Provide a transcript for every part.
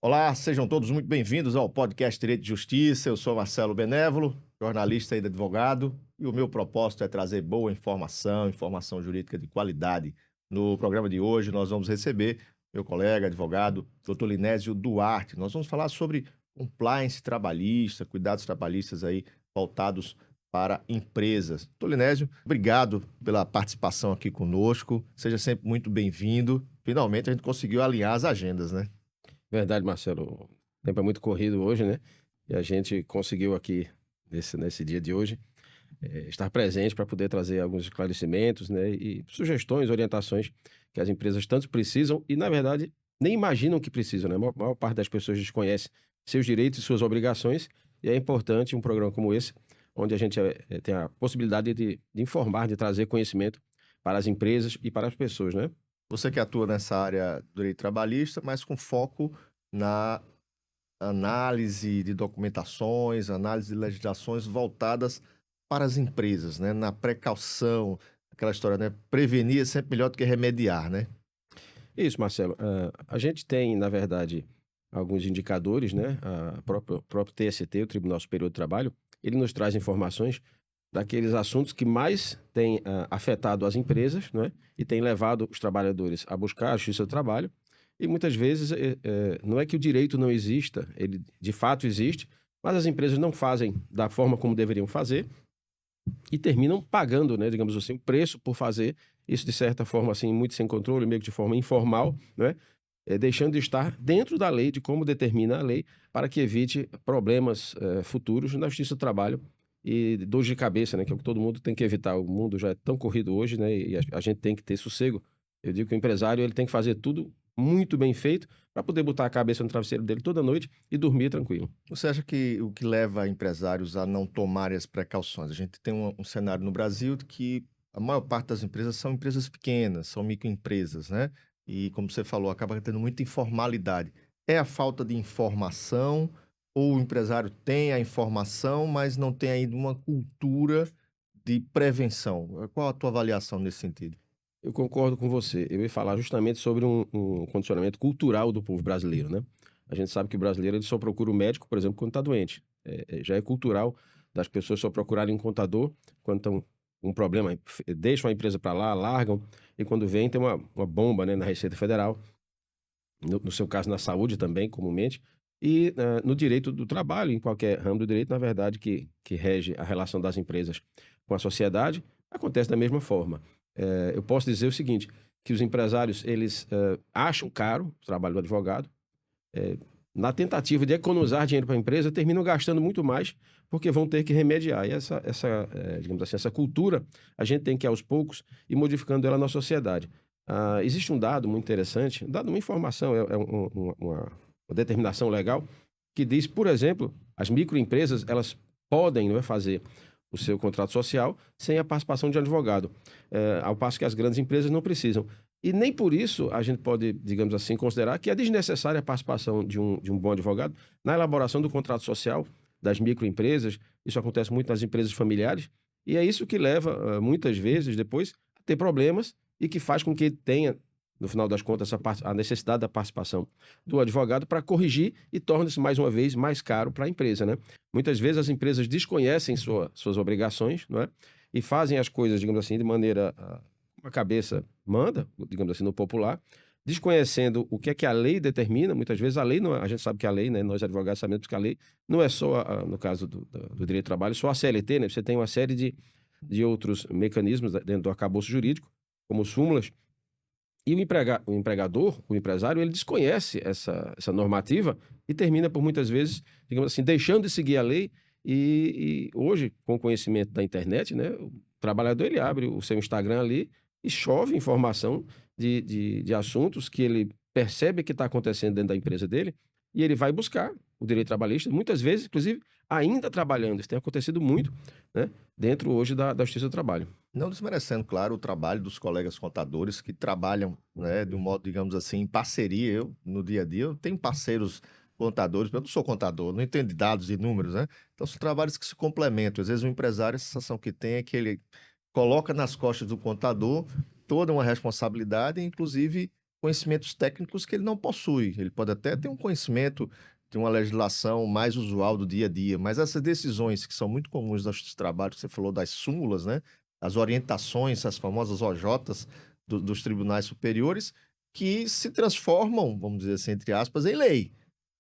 Olá, sejam todos muito bem-vindos ao podcast Direito e Justiça. Eu sou Marcelo Benévolo, jornalista e advogado, e o meu propósito é trazer boa informação, informação jurídica de qualidade. No programa de hoje, nós vamos receber meu colega, advogado, Dr. Linésio Duarte. Nós vamos falar sobre compliance trabalhista, cuidados trabalhistas aí voltados para empresas. Dr. Linésio, obrigado pela participação aqui conosco. Seja sempre muito bem-vindo. Finalmente a gente conseguiu alinhar as agendas, né? Verdade, Marcelo. O tempo é muito corrido hoje, né? E a gente conseguiu aqui, nesse dia de hoje, estar presente para poder trazer alguns esclarecimentos, né? E sugestões, orientações que as empresas tanto precisam e, na verdade, nem imaginam que precisam, né? A maior parte das pessoas desconhece seus direitos e suas obrigações, e é importante um programa como esse, onde a gente tem a possibilidade de informar, de trazer conhecimento para as empresas e para as pessoas, né? Você que atua nessa área do direito trabalhista, mas com foco na análise de documentações, análise de legislações voltadas para as empresas, né? Na precaução, aquela história, né? Prevenir é sempre melhor do que remediar, né? Isso, Marcelo. A gente tem, na verdade, alguns indicadores, né? O próprio TST, o Tribunal Superior do Trabalho, ele nos traz informações daqueles assuntos que mais têm afetado as empresas, né? E têm levado os trabalhadores a buscar a justiça do trabalho. E muitas vezes não é que o direito não exista, ele de fato existe, mas as empresas não fazem da forma como deveriam fazer e terminam pagando, né, digamos assim, o preço por fazer isso de certa forma, assim, muito sem controle, meio que de forma informal, né, deixando de estar dentro da lei, de como determina a lei, para que evite problemas futuros na justiça do trabalho e dor de cabeça, né, que é o que todo mundo tem que evitar. O mundo já é tão corrido hoje, né, e a gente tem que ter sossego. Eu digo que o empresário ele tem que fazer tudo muito bem feito para poder botar a cabeça no travesseiro dele toda noite e dormir tranquilo. Você acha que o que leva empresários a não tomarem as precauções? A gente tem um cenário no Brasil de que a maior parte das empresas são empresas pequenas, são microempresas, né? E, como você falou, acaba tendo muita informalidade. É a falta de informação ou o empresário tem a informação, mas não tem ainda uma cultura de prevenção? Qual a tua avaliação nesse sentido? Eu concordo com você. Eu ia falar justamente sobre um condicionamento cultural do povo brasileiro, né? A gente sabe que o brasileiro ele só procura o médico, por exemplo, quando está doente. Já é cultural das pessoas só procurarem um contador quando estão com um problema, deixam a empresa para lá, largam, e quando vem tem uma bomba, né, na Receita Federal, no seu caso na saúde também, comumente, e no direito do trabalho, em qualquer ramo do direito, na verdade, que rege a relação das empresas com a sociedade, acontece da mesma forma. Eu posso dizer o seguinte, que os empresários, eles acham caro o trabalho do advogado, eh, na tentativa de economizar dinheiro para a empresa, terminam gastando muito mais, porque vão ter que remediar. E digamos assim, essa cultura, a gente tem que, aos poucos, ir modificando ela na sociedade. Existe um dado muito interessante, uma informação, uma determinação legal, que diz, por exemplo, as microempresas, elas podem, não é, fazer o seu contrato social sem a participação de um advogado, ao passo que as grandes empresas não precisam. E nem por isso a gente pode, digamos assim, considerar que é desnecessária a participação de um bom advogado na elaboração do contrato social das microempresas. Isso acontece muito nas empresas familiares, e é isso que leva, muitas vezes, depois, a ter problemas e que faz com que tenha, no final das contas, a necessidade da participação do advogado para corrigir e torna-se, mais uma vez, mais caro para a empresa, né? Muitas vezes as empresas desconhecem suas obrigações, não é? E fazem as coisas, digamos assim, de maneira como a cabeça manda, digamos assim, no popular, desconhecendo o que é que a lei determina. Muitas vezes a lei não é, a gente sabe que a lei, né, nós advogados sabemos que a lei não é só, no caso do direito do trabalho, só a CLT, né? Você tem uma série de outros mecanismos dentro do arcabouço jurídico, como súmulas, e o empregador, o empresário, ele desconhece essa normativa e termina por muitas vezes, digamos assim, deixando de seguir a lei e hoje, com o conhecimento da internet, né, o trabalhador ele abre o seu Instagram ali e chove informação de assuntos que ele percebe que está acontecendo dentro da empresa dele e ele vai buscar o direito trabalhista, muitas vezes, inclusive, ainda trabalhando. Isso tem acontecido muito, né, dentro hoje da Justiça do Trabalho. Não desmerecendo, claro, o trabalho dos colegas contadores que trabalham, né, de um modo, digamos assim, em parceria. Eu, no dia a dia, eu tenho parceiros contadores, eu não sou contador, não entendo de dados e números, né? Então, são trabalhos que se complementam. Às vezes, o empresário, a sensação que tem é que ele coloca nas costas do contador toda uma responsabilidade, inclusive conhecimentos técnicos que ele não possui. Ele pode até ter um conhecimento de uma legislação mais usual do dia a dia, mas essas decisões que são muito comuns nos trabalhos, que você falou das súmulas, né? As orientações, as famosas OJs dos tribunais superiores, que se transformam, vamos dizer assim, entre aspas, em lei,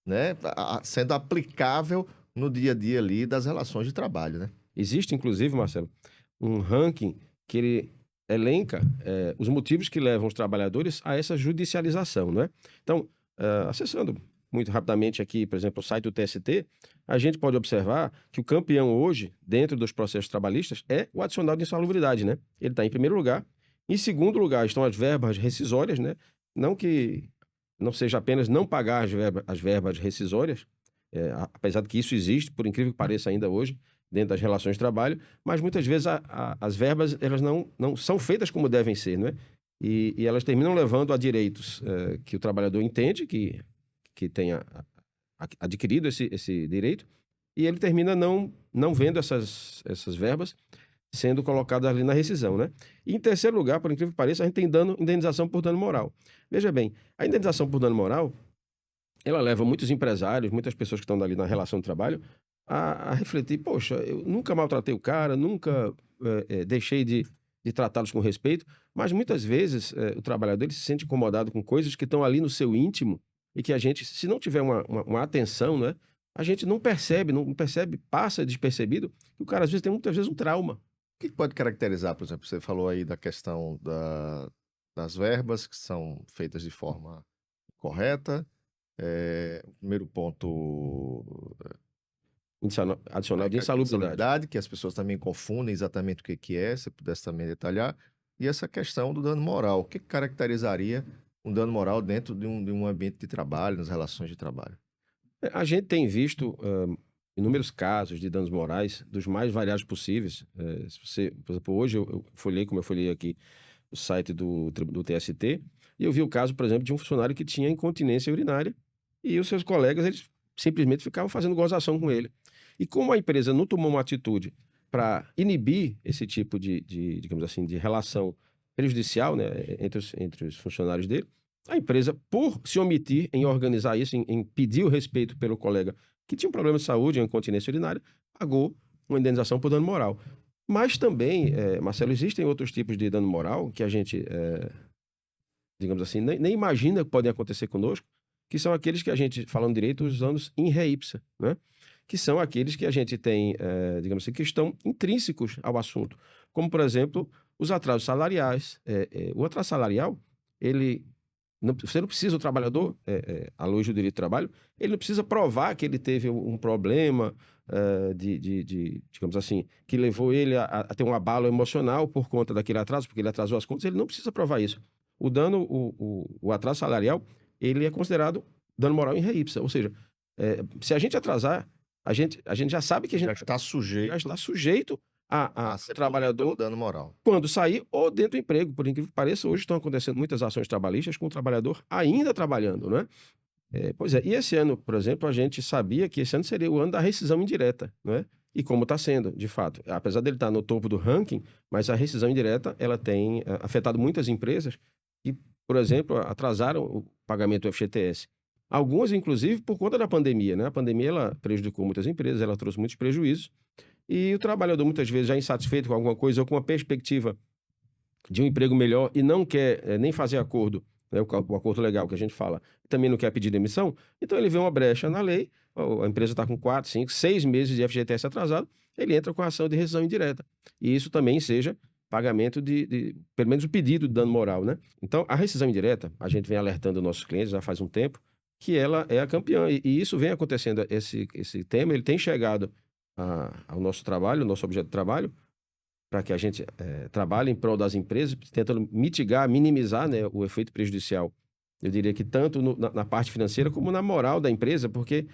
né? Sendo aplicável no dia a dia ali das relações de trabalho, né? Existe, inclusive, Marcelo, um ranking que ele elenca os motivos que levam os trabalhadores a essa judicialização, não é? Então, acessando muito rapidamente aqui, por exemplo, o site do TST, a gente pode observar que o campeão hoje, dentro dos processos trabalhistas, é o adicional de insalubridade, né? Ele está em primeiro lugar. Em segundo lugar estão as verbas rescisórias, né? Não que não seja apenas não pagar as verbas rescisórias, apesar de que isso existe, por incrível que pareça ainda hoje, dentro das relações de trabalho, mas muitas vezes as verbas elas não são feitas como devem ser, não é? E elas terminam levando a direitos que o trabalhador entende que tenha adquirido esse direito, e ele termina não vendo essas verbas sendo colocadas ali na rescisão, né? E em terceiro lugar, por incrível que pareça, a gente tem indenização por dano moral. Veja bem, a indenização por dano moral, ela leva muitos empresários, muitas pessoas que estão ali na relação de trabalho, a refletir, poxa, eu nunca maltratei o cara, nunca deixei de tratá-los com respeito, mas muitas vezes o trabalhador ele se sente incomodado com coisas que estão ali no seu íntimo e que a gente, se não tiver uma atenção, né, a gente não percebe, passa despercebido, que o cara às vezes tem muitas vezes um trauma. O que pode caracterizar, por exemplo, você falou aí da questão das verbas que são feitas de forma correta. O primeiro ponto, Adicional de insalubridade. que as pessoas também confundem exatamente o que é, se pudesse também detalhar. E essa questão do dano moral, o que caracterizaria um dano moral dentro de um ambiente de trabalho, nas relações de trabalho? A gente tem visto inúmeros casos de danos morais dos mais variados possíveis. Se você, por exemplo, hoje eu folhei, como eu folhei aqui, o site do TST, e eu vi o caso, por exemplo, de um funcionário que tinha incontinência urinária e os seus colegas, eles simplesmente ficavam fazendo gozação com ele. E como a empresa não tomou uma atitude para inibir esse tipo digamos assim, de relação prejudicial, né, entre os funcionários dele, a empresa, por se omitir em organizar isso, em pedir o respeito pelo colega que tinha um problema de saúde, uma incontinência urinária, pagou uma indenização por dano moral. Mas também, Marcelo, existem outros tipos de dano moral que a gente, digamos assim, nem imagina que podem acontecer conosco, que são aqueles que a gente, falando direito, usamos in re ipsa, né? Que são aqueles que a gente tem, digamos assim, que estão intrínsecos ao assunto. Como, por exemplo, os atrasos salariais. O atraso salarial, você não precisa, o trabalhador, à luz do direito do trabalho, ele não precisa provar que ele teve um problema, digamos assim, que levou ele a ter um abalo emocional por conta daquele atraso, porque ele atrasou as contas, ele não precisa provar isso. O atraso salarial, ele é considerado dano moral in re ipsa, ou seja, se a gente atrasar, a gente já sabe que a gente já está sujeito a trabalhador dano moral. Quando sair ou dentro do emprego. Por incrível que pareça, hoje estão acontecendo muitas ações trabalhistas com o trabalhador ainda trabalhando, não é? Pois é, e esse ano, por exemplo, a gente sabia que esse ano seria o ano da rescisão indireta, não é? E como está sendo, de fato. Apesar dele estar no topo do ranking, mas a rescisão indireta, ela tem afetado muitas empresas que, por exemplo, atrasaram o pagamento do FGTS. Algumas, inclusive, por conta da pandemia, né? A pandemia, ela prejudicou muitas empresas, ela trouxe muitos prejuízos. E o trabalhador, muitas vezes, já insatisfeito com alguma coisa ou com uma perspectiva de um emprego melhor e não quer nem fazer acordo, né, o acordo legal que a gente fala, também não quer pedir demissão, então ele vê uma brecha na lei, a empresa está com 4, 5, 6 meses de FGTS atrasado, ele entra com a ação de rescisão indireta. E isso também seja pagamento pelo menos o pedido de dano moral, né? Então, a rescisão indireta, a gente vem alertando nossos clientes já faz um tempo, que ela é a campeã. E isso vem acontecendo, esse tema, ele tem chegado ao nosso trabalho, ao nosso objeto de trabalho, para que a gente trabalhe em prol das empresas, tentando mitigar, minimizar, né, o efeito prejudicial. Eu diria que tanto na parte financeira como na moral da empresa, porque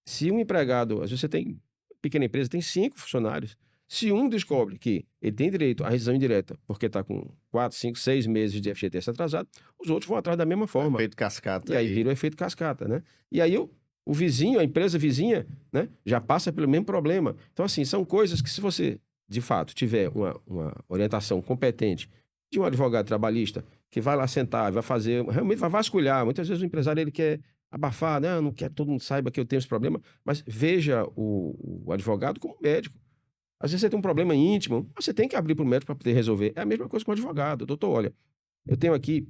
se um empregado, às vezes você tem, pequena empresa, tem 5 funcionários, se um descobre que ele tem direito à rescisão indireta, porque está com 4, 5, 6 meses de FGTS atrasado, os outros vão atrás da mesma forma. Efeito cascata. E aí vira o efeito cascata, né? E aí o vizinho, a empresa vizinha, né, já passa pelo mesmo problema. Então, assim, são coisas que se você, de fato, tiver uma orientação competente de um advogado trabalhista que vai lá sentar, vai fazer, realmente vai vasculhar. Muitas vezes o empresário ele quer abafar, não quer que todo mundo saiba que eu tenho esse problema, mas veja o advogado como médico. Às vezes você tem um problema íntimo, você tem que abrir para o médico para poder resolver. É a mesma coisa com o advogado. Doutor, olha, eu tenho aqui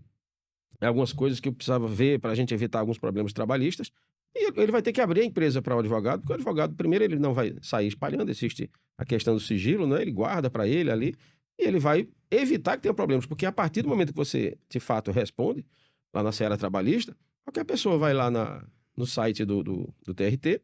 algumas coisas que eu precisava ver para a gente evitar alguns problemas trabalhistas. E ele vai ter que abrir a empresa para o advogado, porque o advogado, primeiro, ele não vai sair espalhando, existe a questão do sigilo, né? Ele guarda para ele ali, e ele vai evitar que tenha problemas, porque a partir do momento que você, de fato, responde, lá na seara trabalhista, qualquer pessoa vai lá no site do TRT,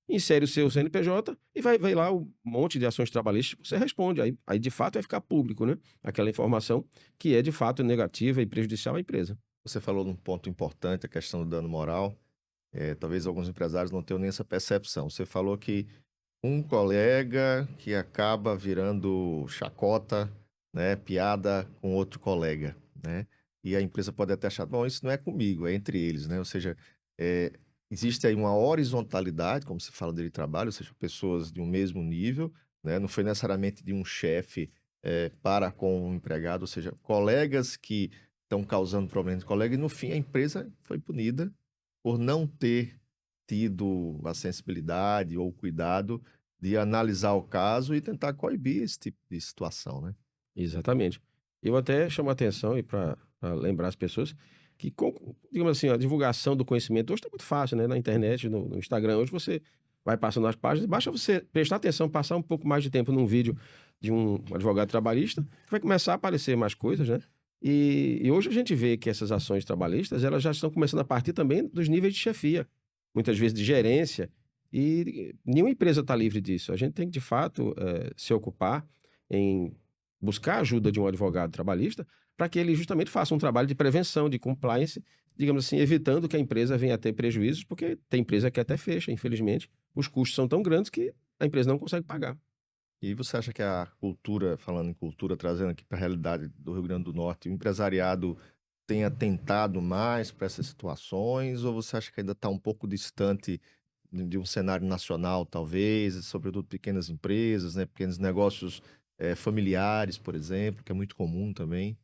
insere o seu CNPJ e vai lá um monte de ações trabalhistas, você responde. Aí, de fato, vai ficar público, né? Aquela informação que é, de fato, negativa e prejudicial à empresa. Você falou de um ponto importante, a questão do dano moral. Talvez alguns empresários não tenham nem essa percepção. Você falou que um colega que acaba virando chacota, né, piada com outro colega, né? E a empresa pode até achar, bom, isso não é comigo, é entre eles, né? Ou seja, é, existe aí uma horizontalidade, como se fala de trabalho, ou seja, pessoas de um mesmo nível, né? Não foi necessariamente de um chefe para com um empregado, ou seja, colegas que estão causando problemas de colega, e no fim a empresa foi punida por não ter tido a sensibilidade ou o cuidado de analisar o caso e tentar coibir esse tipo de situação, né? Exatamente. Eu até chamo a atenção e para lembrar as pessoas que, digamos assim, a divulgação do conhecimento hoje está muito fácil, né? Na internet, no Instagram. Hoje você vai passando as páginas, basta você prestar atenção, passar um pouco mais de tempo num vídeo de um advogado trabalhista, que vai começar a aparecer mais coisas, né? E hoje a gente vê que essas ações trabalhistas, elas já estão começando a partir também dos níveis de chefia, muitas vezes de gerência, e nenhuma empresa está livre disso. A gente tem que, de fato, se ocupar em buscar a ajuda de um advogado trabalhista para que ele justamente faça um trabalho de prevenção, de compliance, digamos assim, evitando que a empresa venha a ter prejuízos, porque tem empresa que até fecha, infelizmente. Os custos são tão grandes que a empresa não consegue pagar. E você acha que a cultura, falando em cultura, trazendo aqui para a realidade do Rio Grande do Norte, o empresariado tem atentado mais para essas situações, ou você acha que ainda está um pouco distante de um cenário nacional, talvez, sobretudo pequenas empresas, né, pequenos negócios familiares, por exemplo, que é muito comum também?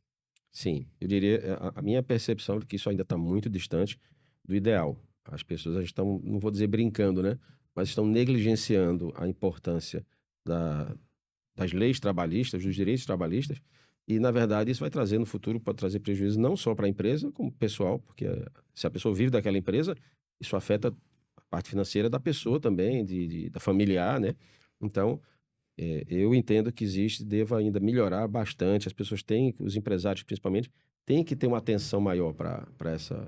Sim, eu diria, a minha percepção de que isso ainda está muito distante do ideal. As pessoas estão, não vou dizer brincando, né? Mas estão negligenciando a importância da, das leis trabalhistas, dos direitos trabalhistas, e, na verdade, isso vai trazer no futuro, pode trazer prejuízo não só para a empresa, como pessoal, porque se a pessoa vive daquela empresa, isso afeta a parte financeira da pessoa também, da familiar, né? Então, eu entendo que deva ainda melhorar bastante. As pessoas têm, os empresários principalmente, têm que ter uma atenção maior para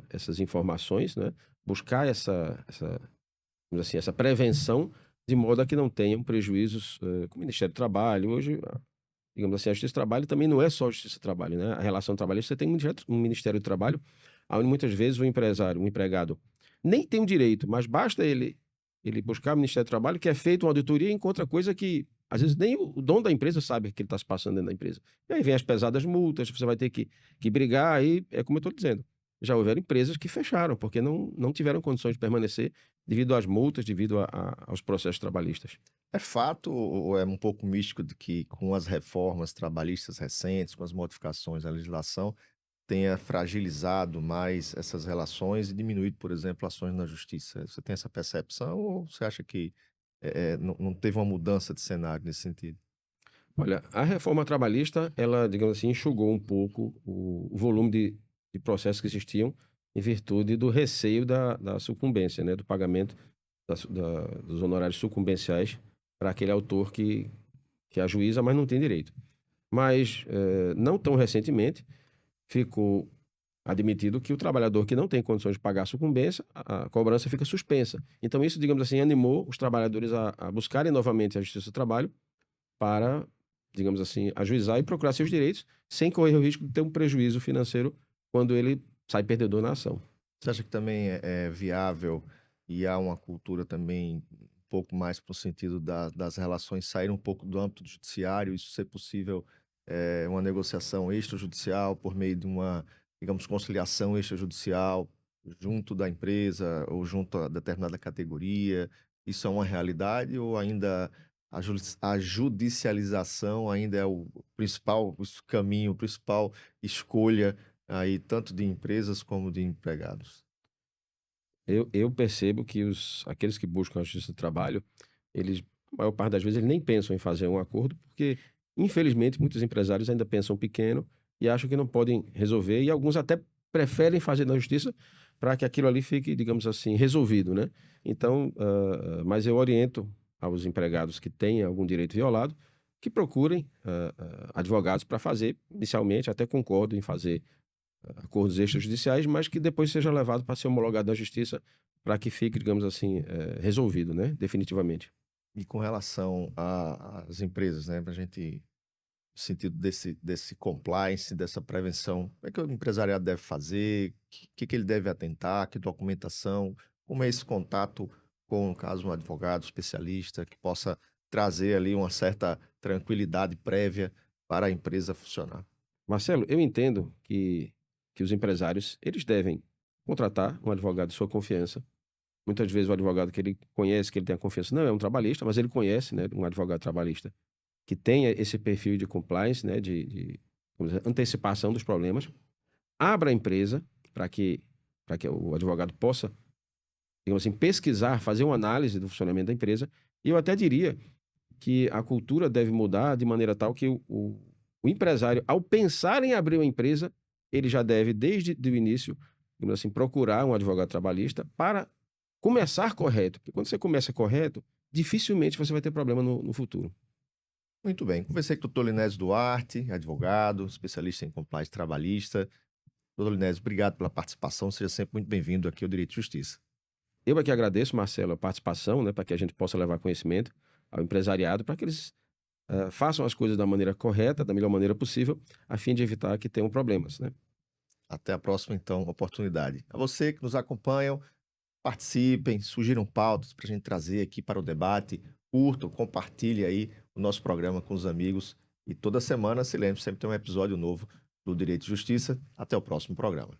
essas informações, né? Buscar vamos dizer assim, essa prevenção, de modo a que não tenham prejuízos com o Ministério do Trabalho. Hoje, digamos assim, a Justiça do Trabalho também não é só a Justiça do Trabalho, né? A relação trabalhista, você tem um Ministério do Trabalho, onde muitas vezes o empresário, o empregado, nem tem o direito, mas basta ele buscar o Ministério do Trabalho, que é feito uma auditoria e encontra coisa que, às vezes, nem o dono da empresa sabe que ele está se passando dentro da empresa. E aí vem as pesadas multas, você vai ter que brigar, aí é como eu estou dizendo. Já houveram empresas que fecharam, porque não tiveram condições de permanecer devido às multas, devido aos processos trabalhistas. É fato ou é um pouco místico de que com as reformas trabalhistas recentes, com as modificações à legislação, tenha fragilizado mais essas relações e diminuído, por exemplo, ações na justiça? Você tem essa percepção ou você acha que não teve uma mudança de cenário nesse sentido? Olha, a reforma trabalhista, ela, digamos assim, enxugou um pouco o volume de processos que existiam em virtude do receio da sucumbência, né, do pagamento dos honorários sucumbenciais para aquele autor que ajuiza, mas não tem direito. Mas, não tão recentemente, ficou admitido que o trabalhador que não tem condições de pagar a sucumbência, a cobrança fica suspensa. Então, isso, digamos assim, animou os trabalhadores a buscarem novamente a Justiça do Trabalho para, digamos assim, ajuizar e procurar seus direitos, sem correr o risco de ter um prejuízo financeiro quando ele sai perdedor na ação. Você acha que também é viável e há uma cultura também um pouco mais para o sentido das relações sair um pouco do âmbito do judiciário, isso ser possível, uma negociação extrajudicial por meio de uma, digamos, conciliação extrajudicial junto da empresa ou junto a determinada categoria? Isso é uma realidade ou ainda A judicialização ainda é o principal caminho, a principal escolha aí, tanto de empresas como de empregados. Eu percebo que aqueles que buscam a justiça do trabalho, eles, a maior parte das vezes, eles nem pensam em fazer um acordo, porque, infelizmente, muitos empresários ainda pensam pequeno e acham que não podem resolver, e alguns até preferem fazer na justiça para que aquilo ali fique, digamos assim, resolvido, né? Então, mas eu oriento aos empregados que têm algum direito violado que procurem advogados para fazer, inicialmente, até concordo em fazer acordos extrajudiciais, mas que depois seja levado para ser homologado na justiça para que fique, digamos assim, resolvido, né? Definitivamente. E com relação às empresas, né, para a gente, no sentido desse compliance, dessa prevenção, o que o empresariado deve fazer, o que ele deve atentar, que documentação, como é esse contato com, no caso, um advogado especialista que possa trazer ali uma certa tranquilidade prévia para a empresa funcionar. Marcelo, eu entendo que os empresários, eles devem contratar um advogado de sua confiança. Muitas vezes o advogado que ele conhece, que ele tem a confiança, não é um trabalhista, mas ele conhece, né, um advogado trabalhista que tenha esse perfil de compliance, né, vamos dizer, antecipação dos problemas. Abra a empresa para que o advogado possa, digamos assim, pesquisar, fazer uma análise do funcionamento da empresa. E eu até diria que a cultura deve mudar de maneira tal que o empresário, ao pensar em abrir uma empresa, ele já deve, desde o início, digamos assim, procurar um advogado trabalhista para começar correto. Porque quando você começa correto, dificilmente você vai ter problema no futuro. Muito bem, conversei com o Dr. Linésio Duarte, advogado, especialista em compliance trabalhista. Doutor Linésio, obrigado pela participação, seja sempre muito bem-vindo aqui ao Direito e Justiça. Eu aqui agradeço, Marcelo, a participação, né, para que a gente possa levar conhecimento ao empresariado, para que eles façam as coisas da maneira correta, da melhor maneira possível, a fim de evitar que tenham problemas, né? Até a próxima, então, oportunidade. A você que nos acompanham, participem, sugiram pautas para a gente trazer aqui para o debate, curtam, compartilhe aí o nosso programa com os amigos e toda semana, se lembre, sempre tem um episódio novo do Direito e Justiça. Até o próximo programa.